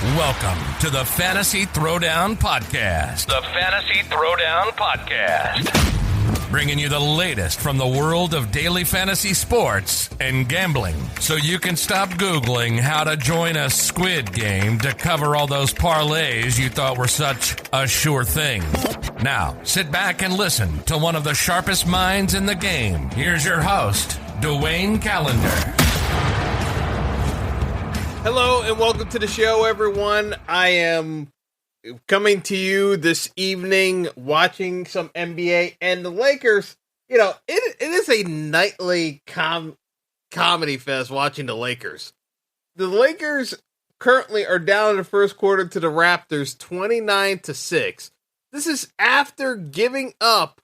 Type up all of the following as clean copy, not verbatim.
Welcome to the Fantasy Throwdown Podcast. The Fantasy Throwdown Podcast. Bringing you the latest from the world of daily fantasy sports and gambling, so you can stop Googling how to join a squid game to cover all those parlays you thought were such a sure thing. Now, sit back and listen to one of the sharpest minds in the game. Here's your host, Dwayne Callender. Hello and welcome to the show, everyone. I am coming to you this evening watching some NBA, and the Lakers, it is a nightly comedy fest watching the Lakers. The Lakers currently are down in the first quarter to the Raptors 29-6. This is after giving up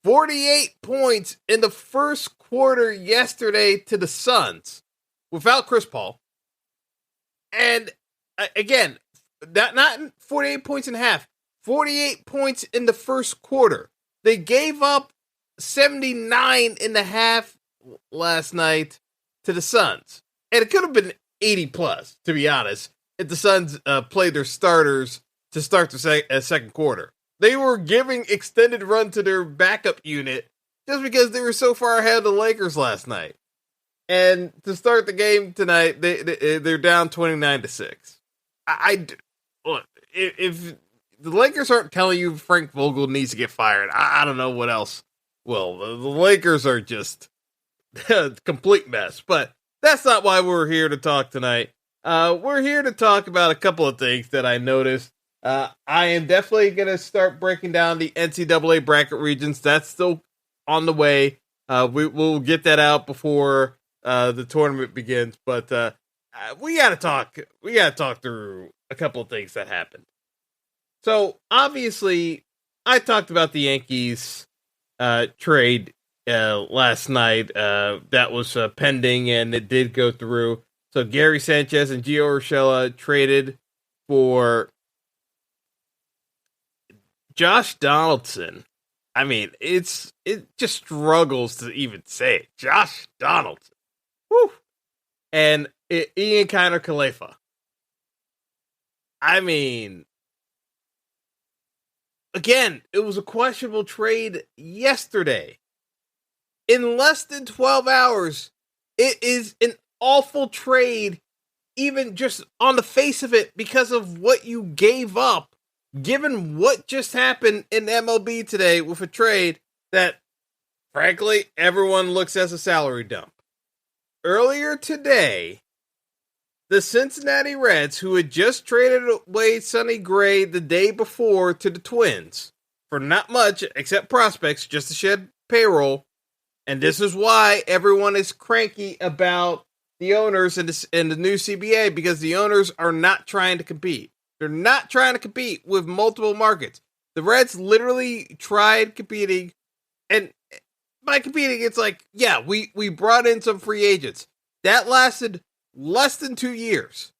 48 points in the first quarter yesterday to the Suns without Chris Paul. And again, not 48 points and a half, 48 points in the first quarter. They gave up 79 and a half last night to the Suns. And it could have been 80 plus, to be honest, if the Suns played their starters to start the second quarter. They were giving extended run to their backup unit just because they were so far ahead of the Lakers last night. And to start the game tonight, they're down 29-6. If the Lakers aren't telling you Frank Vogel needs to get fired, I don't know what else will. The Lakers are just a complete mess. But that's not why we're here to talk tonight. We're here to talk about a couple of things that I noticed. I am definitely going to start breaking down the NCAA bracket regions. That's still on the way. We'll get that out before the tournament begins, but we gotta talk through a couple of things that happened. So obviously, I talked about the Yankees trade last night. That was pending, and it did go through. So Gary Sanchez and Gio Urshela traded for Josh Donaldson. I mean, it just struggles to even say it. Josh Donaldson. Woo. And Ian Kiner Khalifa. I mean, again, it was a questionable trade yesterday. In less than 12 hours, it is an awful trade, even just on the face of it, because of what you gave up, given what just happened in MLB today with a trade that, frankly, everyone looks as a salary dump. Earlier today, the Cincinnati Reds, who had just traded away Sonny Gray the day before to the Twins for not much except prospects, just to shed payroll, and this is why everyone is cranky about the owners and the new CBA, because the owners are not trying to compete. They're not trying to compete with multiple markets. The Reds literally tried competing, and by competing, it's like, yeah, we brought in some free agents. That lasted less than 2 years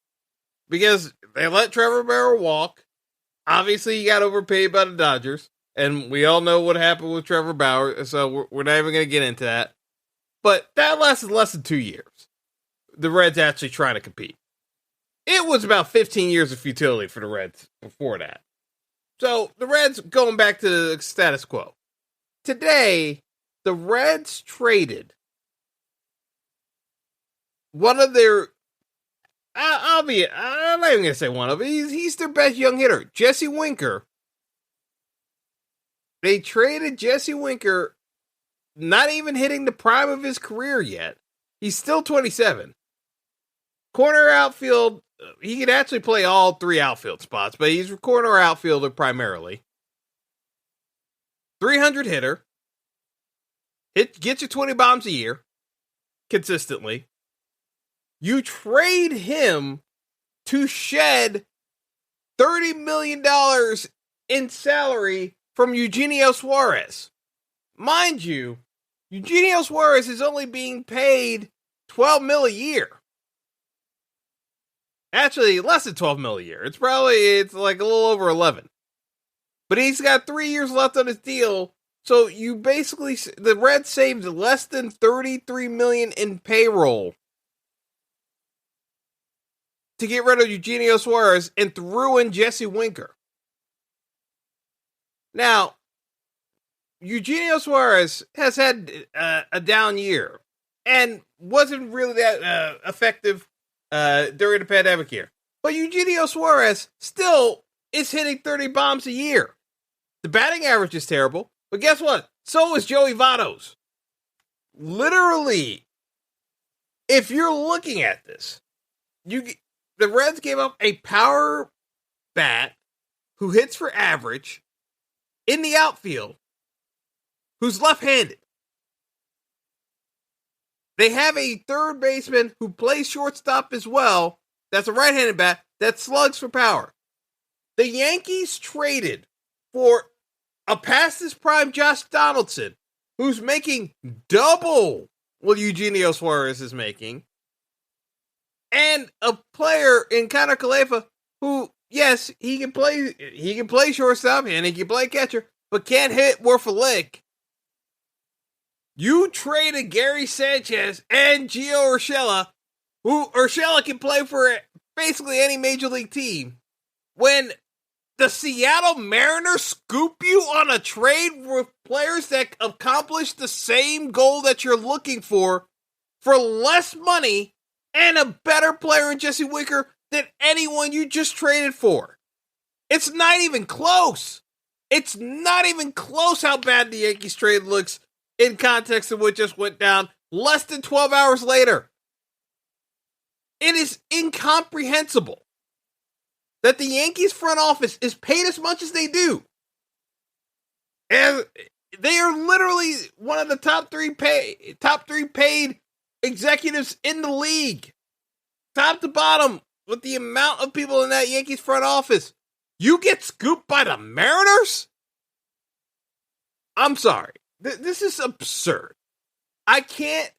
because they let Trevor Bauer walk. Obviously, he got overpaid by the Dodgers, and we all know what happened with Trevor Bauer, so we're not even going to get into that. But that lasted less than 2 years. The Reds actually trying to compete. It was about 15 years of futility for the Reds before that. So the Reds going back to the status quo. Today, the Reds traded one of their, I'm not even going to say one of them, he's their best young hitter, Jesse Winker. They traded Jesse Winker, not even hitting the prime of his career yet. He's still 27. Corner outfield, he could actually play all three outfield spots, but he's a corner outfielder primarily. 300 hitter. Gets you 20 bombs a year, consistently. You trade him to shed $30 million in salary from Eugenio Suarez. Mind you, Eugenio Suarez is only being paid $12 million a year. Actually, less than $12 million a year. It's like a little over 11. But he's got 3 years left on his deal. So you basically, the Reds saved less than $33 million in payroll to get rid of Eugenio Suarez and threw in Jesse Winker. Now, Eugenio Suarez has had a down year and wasn't really that effective during the pandemic year. But Eugenio Suarez still is hitting 30 bombs a year. The batting average is terrible, but guess what? So is Joey Votto's. Literally, if you're looking at this, the Reds gave up a power bat who hits for average in the outfield who's left-handed. They have a third baseman who plays shortstop as well. That's a right-handed bat that slugs for power. The Yankees traded for a past his prime Josh Donaldson, who's making double what Eugenio Suarez is making, and a player in Connor Calefa who, yes, he can play shortstop and he can play catcher, but can't hit worth a lick. You traded Gary Sanchez and Gio Urshela, who Urshela can play for basically any major league team, when the Seattle Mariners scoop you on a trade with players that accomplish the same goal that you're looking for less money and a better player in Jesse Winker than anyone you just traded for. It's not even close. It's not even close how bad the Yankees trade looks in context of what just went down less than 12 hours later. It is incomprehensible that the Yankees front office is paid as much as they do. And they are literally one of the top three paid executives in the league. Top to bottom, with the amount of people in that Yankees front office. You get scooped by the Mariners? I'm sorry. This is absurd. I can't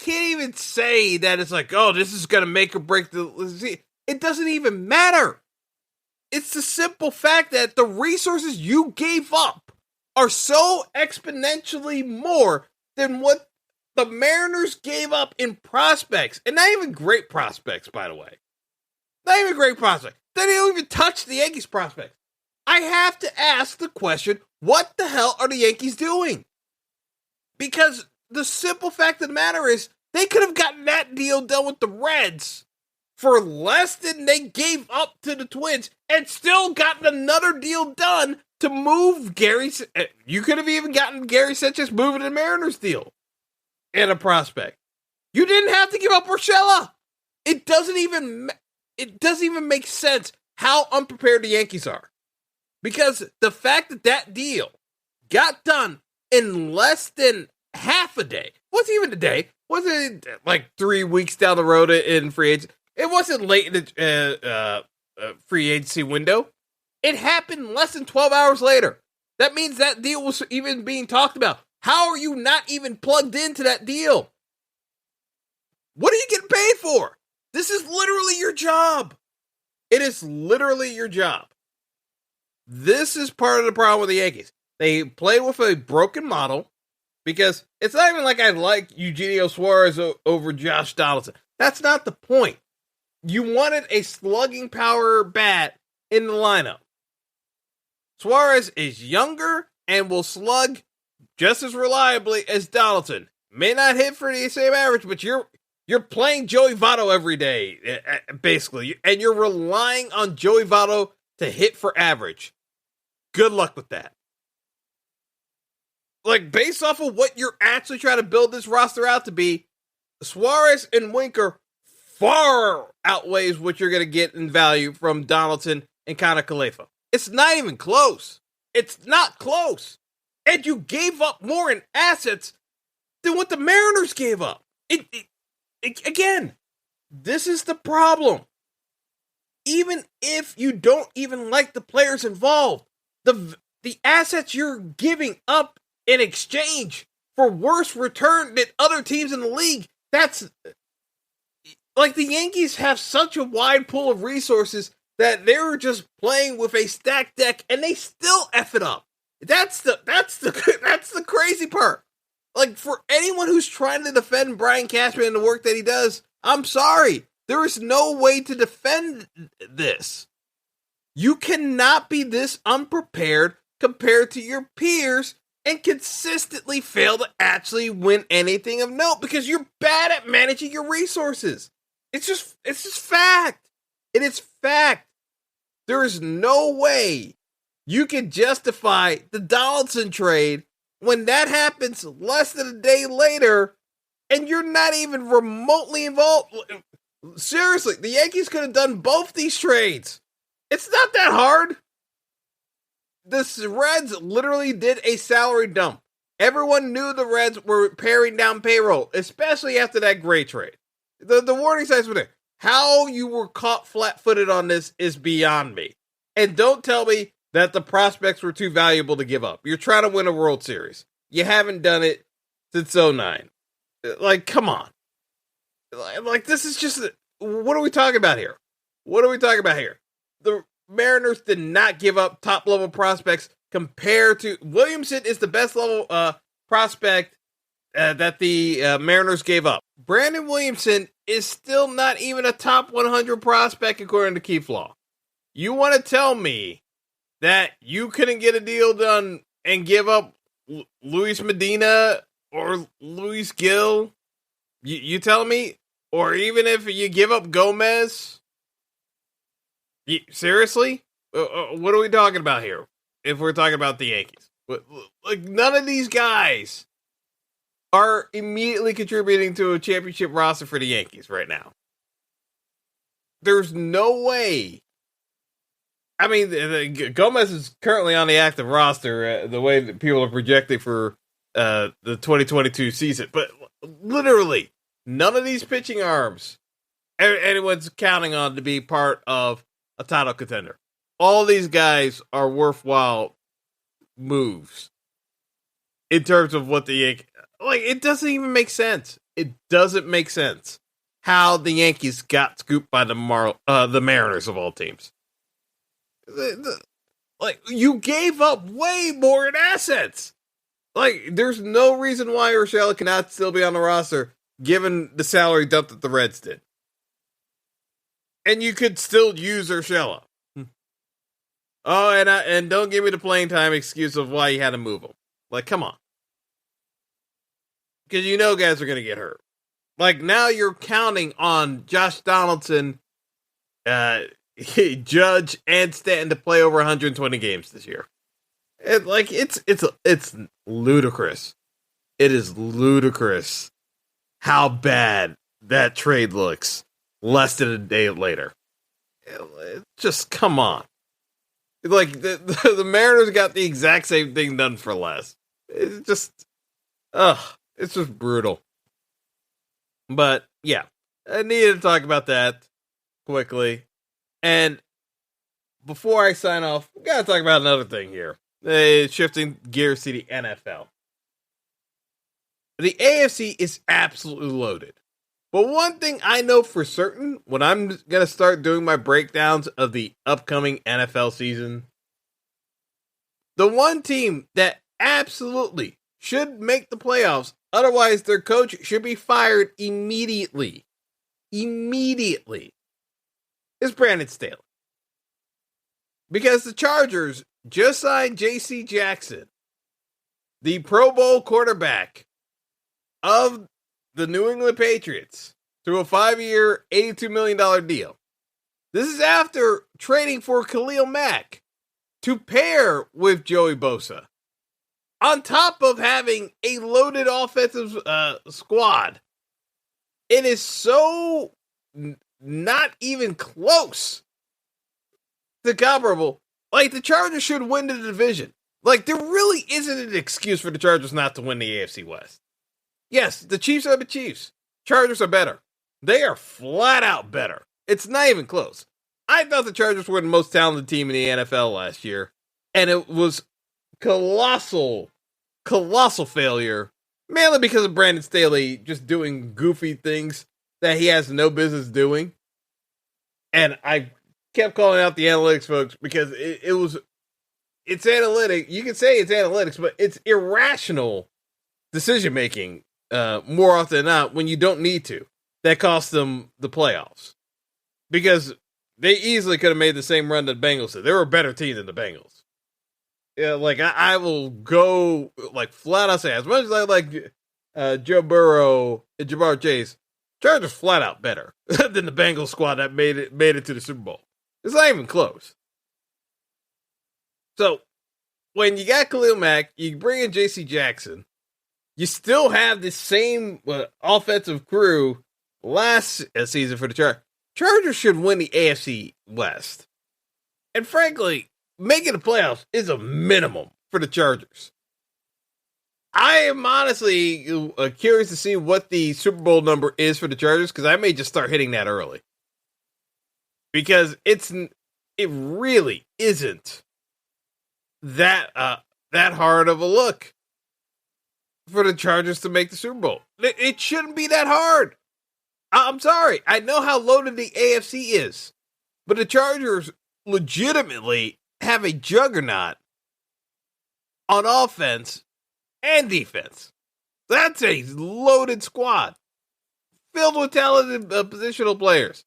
even say that it's like, oh, this is going to make or break the... It doesn't even matter. It's the simple fact that the resources you gave up are so exponentially more than what the Mariners gave up in prospects. And not even great prospects, by the way. Not even great prospects. They didn't even touch the Yankees prospects. I have to ask the question, what the hell are the Yankees doing? Because the simple fact of the matter is, they could have gotten that deal done with the Reds for less than they gave up to the Twins and still gotten another deal done to move Gary. You could have even gotten Gary Sanchez moving the Mariners deal and a prospect. You didn't have to give up Urshela. It doesn't even make sense how unprepared the Yankees are. Because the fact that deal got done in less than half a day, wasn't even a day, wasn't like 3 weeks down the road in free agency. It wasn't late in the free agency window. It happened less than 12 hours later. That means that deal was even being talked about. How are you not even plugged into that deal? What are you getting paid for? This is literally your job. It is literally your job. This is part of the problem with the Yankees. They played with a broken model because it's not even like I like Eugenio Suarez over Josh Donaldson. That's not the point. You wanted a slugging power bat in the lineup. Suarez is younger and will slug just as reliably as Donaldson. May not hit for the same average, but you're playing Joey Votto every day, basically, and you're relying on Joey Votto to hit for average. Good luck with that. Like, based off of what you're actually trying to build this roster out to be, Suarez and Winker far outweighs what you're going to get in value from Donaldson and Connor Calefa. It's not even close. It's not close. And you gave up more in assets than what the Mariners gave up. Again, this is the problem. Even if you don't even like the players involved, the assets you're giving up in exchange for worse return than other teams in the league, that's... Like, the Yankees have such a wide pool of resources that they're just playing with a stacked deck and they still F it up. That's the crazy part. Like, for anyone who's trying to defend Brian Cashman and the work that he does, I'm sorry. There is no way to defend this. You cannot be this unprepared compared to your peers and consistently fail to actually win anything of note because you're bad at managing your resources. It's just fact. It is fact. There is no way you can justify the Donaldson trade when that happens less than a day later and you're not even remotely involved. Seriously, the Yankees could have done both these trades. It's not that hard. The Reds literally did a salary dump. Everyone knew the Reds were paring down payroll, especially after that Gray trade. The warning signs were there. How you were caught flat-footed on this is beyond me. And don't tell me that the prospects were too valuable to give up. You're trying to win a World Series. You haven't done it since 2009. Like, come on. Like, this is just... What are we talking about here? The Mariners did not give up top-level prospects compared to... Williamson is the best level prospect that the Mariners gave up. Brandon Williamson is still not even a top 100 prospect according to Keith Law. You want to tell me that you couldn't get a deal done and give up Luis Medina or Luis Gil? You tell me? Or even if you give up Gomez? Seriously? What are we talking about here? If we're talking about the Yankees. Like, none of these guys are immediately contributing to a championship roster for the Yankees right now. There's no way. I mean, Gomez is currently on the active roster, the way that people are projecting for the 2022 season. But literally, none of these pitching arms anyone's counting on to be part of a title contender. All these guys are worthwhile moves in terms of what the Yankees... Like, it doesn't even make sense. It doesn't make sense how the Yankees got scooped by the Mariners of all teams. Like, you gave up way more in assets. Like, there's no reason why Urshela cannot still be on the roster given the salary dump that the Reds did. And you could still use Urshela. Oh, and don't give me the playing time excuse of why you had to move him. Like, come on. Because you know guys are going to get hurt. Like, now you're counting on Josh Donaldson, Judge, and Stanton to play over 120 games this year. It's ludicrous. It is ludicrous how bad that trade looks less than a day later. Just, come on. Like, the Mariners got the exact same thing done for less. It's just, it's just brutal. But, yeah, I needed to talk about that quickly. And before I sign off, we got to talk about another thing here. Shifting gears to the NFL. The AFC is absolutely loaded. But one thing I know for certain, when I'm going to start doing my breakdowns of the upcoming NFL season, the one team that absolutely should make the playoffs, otherwise their coach should be fired immediately, is Brandon Staley. Because the Chargers just signed J.C. Jackson, the Pro Bowl quarterback of the New England Patriots, through a 5-year, $82 million deal. This is after trading for Khalil Mack to pair with Joey Bosa, on top of having a loaded offensive squad. It is so not even close to comparable. Like, the Chargers should win the division. Like, there really isn't an excuse for the Chargers not to win the AFC West. Yes, the Chiefs are the Chiefs. Chargers are better. They are flat out better. It's not even close. I thought the Chargers were the most talented team in the NFL last year, and it was colossal failure, mainly because of Brandon Staley just doing goofy things that he has no business doing. And I kept calling out the analytics folks because it's analytic. You can say it's analytics, but it's irrational decision making more often than not when you don't need to. That cost them the playoffs. because they easily could have made the same run that the Bengals did. They were a better team than the Bengals. Yeah, like I will go like flat out say, as much as I like Joe Burrow and Jamar Chase, Chargers flat out better than the Bengals squad that made it to the Super Bowl. It's not even close. So when you got Khalil Mack, you bring in J.C. Jackson, you still have the same offensive crew last season for the Chargers. Chargers should win the AFC West. And frankly, making the playoffs is a minimum for the Chargers. I am honestly curious to see what the Super Bowl number is for the Chargers, because I may just start hitting that early. Because it really isn't that hard of a look for the Chargers to make the Super Bowl. It shouldn't be that hard. I'm sorry. I know how loaded the AFC is, but the Chargers legitimately have a juggernaut on offense and defense. That's a loaded squad filled with talented positional players.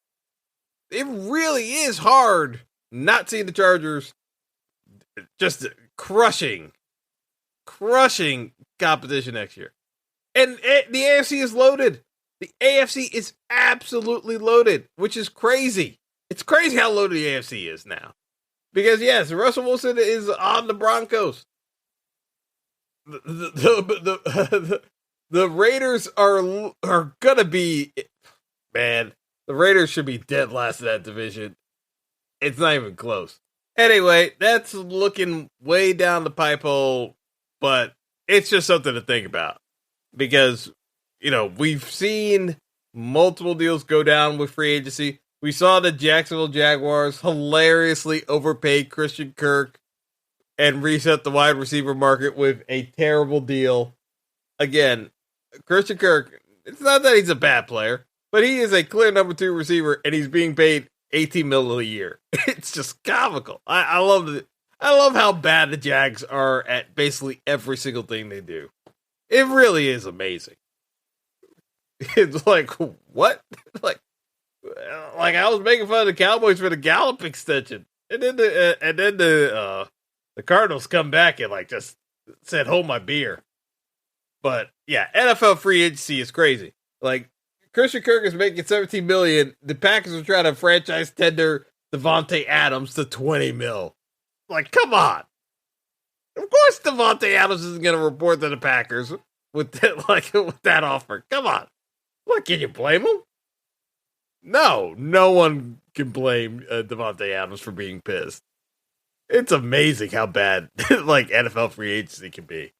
It really is hard not seeing the Chargers just crushing competition next year. And the AFC is loaded. The AFC is absolutely loaded, which is crazy. It's crazy how loaded the AFC is now. Because, yes, Russell Wilson is on the Broncos. The Raiders are going to be, man, the Raiders should be dead last in that division. It's not even close. Anyway, that's looking way down the pipe hole, but it's just something to think about. Because, we've seen multiple deals go down with free agency. We saw the Jacksonville Jaguars hilariously overpay Christian Kirk and reset the wide receiver market with a terrible deal. Again, Christian Kirk, it's not that he's a bad player, but he is a clear number 2 receiver, and he's being paid $18 million a year. It's just comical. I love how bad the Jags are at basically every single thing they do. It really is amazing. It's like, what? Like I was making fun of the Cowboys for the Gallup extension, and then the Cardinals come back and just said, "Hold my beer." But yeah, NFL free agency is crazy. Like, Christian Kirk is making $17 million. The Packers are trying to franchise tender Devontae Adams to $20 million. Like, come on. Of course, Devontae Adams isn't going to report to the Packers with that offer. Come on. What, can you blame him? No one can blame Devontae Adams for being pissed. It's amazing how bad NFL free agency can be.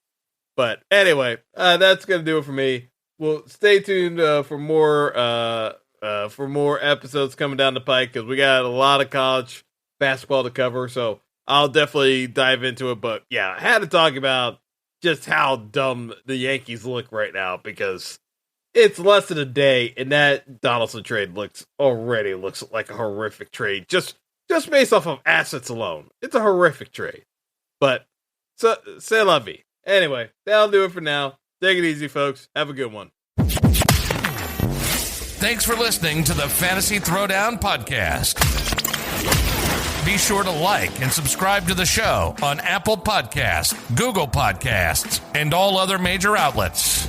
But anyway, that's going to do it for me. Well, stay tuned for more episodes coming down the pike, because we got a lot of college basketball to cover. So I'll definitely dive into it. But yeah, I had to talk about just how dumb the Yankees look right now, because it's less than a day, and that Donaldson trade looks like a horrific trade. Just based off of assets alone, it's a horrific trade. But so c'est la vie. Anyway, that'll do it for now. Take it easy, folks. Have a good one. Thanks for listening to the Fantasy Throwdown Podcast. Be sure to like and subscribe to the show on Apple Podcasts, Google Podcasts, and all other major outlets.